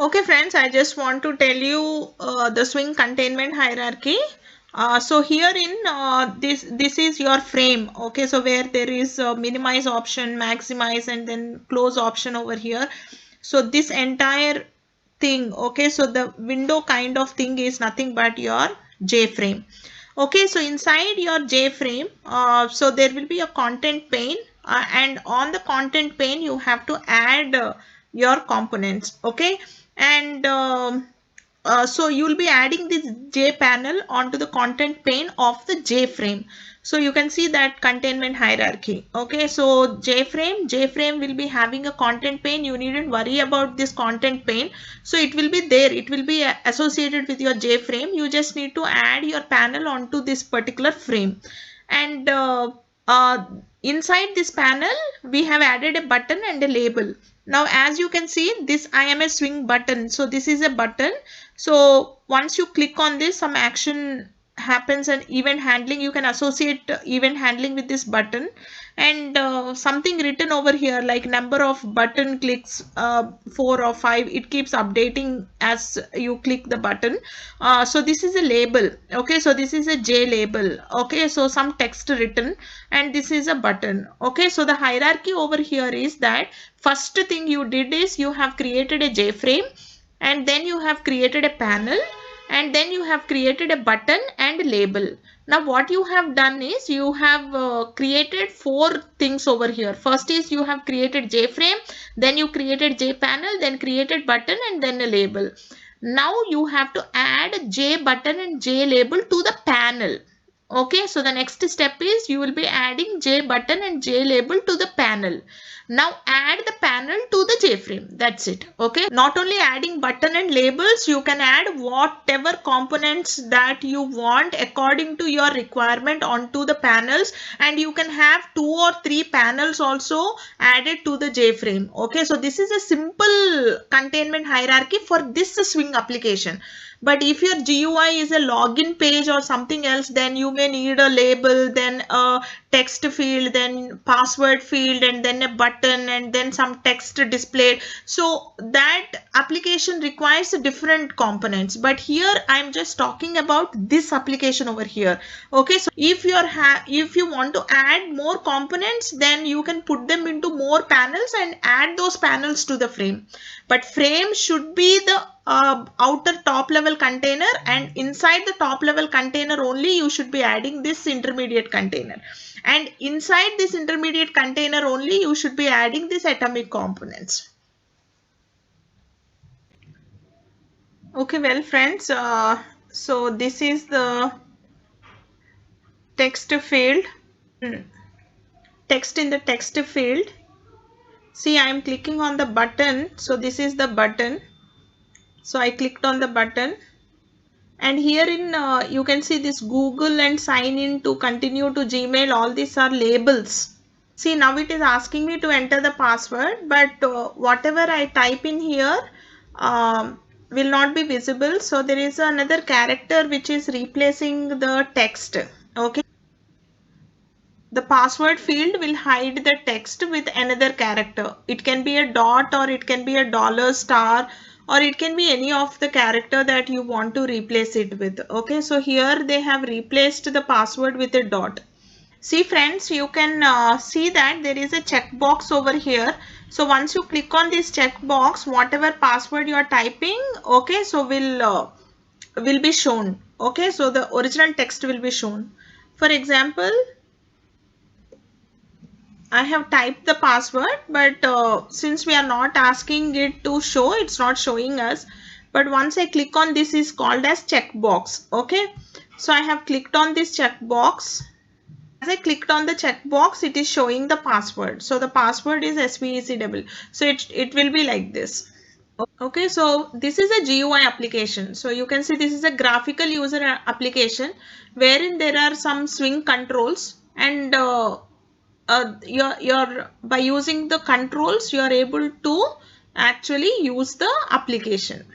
Okay, friends, I just want to tell you the swing containment hierarchy. So here in this is your frame. Okay, so where there is minimize option, maximize, and then close option over here. So this entire thing, okay, so the window kind of thing is nothing but your J frame. Okay, so inside your J frame, so there will be a content pane, and on the content pane you have to add your components. Okay, and so you will be adding this J panel onto the content pane of the J frame. So you can see that containment hierarchy. Okay, so J frame will be having a content pane. You needn't worry about this content pane. So it will be there. It will be associated with your J frame. You just need to add your panel onto this particular frame. And inside this panel, we have added a button and a label. Now, as you can see, this I am a swing button. So this is a button. So once you click on this, some action happens, and event handling, you can associate event handling with this button, and something written over here like number of button clicks, 4 or 5, it keeps updating as you click the button. So this is a label. Okay, so this is a J label. Okay, so some text written, and this is a button. Okay, so the hierarchy over here is that first thing you did is you have created a J frame, and then you have created a panel, and then you have created a button and a label. Now what you have done is you have created 4 things over here. First is you have created J frame, then you created J panel, then created button, and then a label. Now you have to add J button and J label to the panel. Okay, so the next step is you will be adding J button and J label to the panel. Now add the panel to the J frame. That's it. Okay, not only adding button and labels, you can add whatever components that you want according to your requirement onto the panels, and you can have 2 or 3 panels also added to the J frame. Okay, so this is a simple containment hierarchy for this swing application. But if your GUI is a login page or something else, then you may need a label, then a text field, then password field, and then a button, and then some text displayed. So that application requires different components. But here I'm just talking about this application over here. Okay, so if you want to add more components, then you can put them into more panels and add those panels to the frame. But frame should be the outer top level container, and inside the top level container only you should be adding this intermediate container, and inside this intermediate container only you should be adding these atomic components. Okay, well friends, so this is the text field, text in the text field. See, I am clicking on the button, so this is the button. So I clicked on the button, and here in you can see this Google and sign in to continue to Gmail. All these are labels. See, now it is asking me to enter the password, but whatever I type in here will not be visible. So there is another character which is replacing the text. Okay. The password field will hide the text with another character. It can be a dot, or it can be a $, or it can be any of the character that you want to replace it with. Okay, so here they have replaced the password with a dot. See friends, you can see that there is a checkbox over here. So once you click on this checkbox, whatever password you are typing, okay, so will be shown. Okay, so the original text will be shown. For example, I have typed the password, but since we are not asking it to show, it's not showing us. But once I click on this, is called as checkbox. Okay, so I have clicked on this checkbox. As I clicked on the checkbox, it is showing the password. So the password is SVECW. So it will be like this. Okay, so this is a GUI application. So you can see this is a graphical user application wherein there are some swing controls, and by using the controls you are able to actually use the application.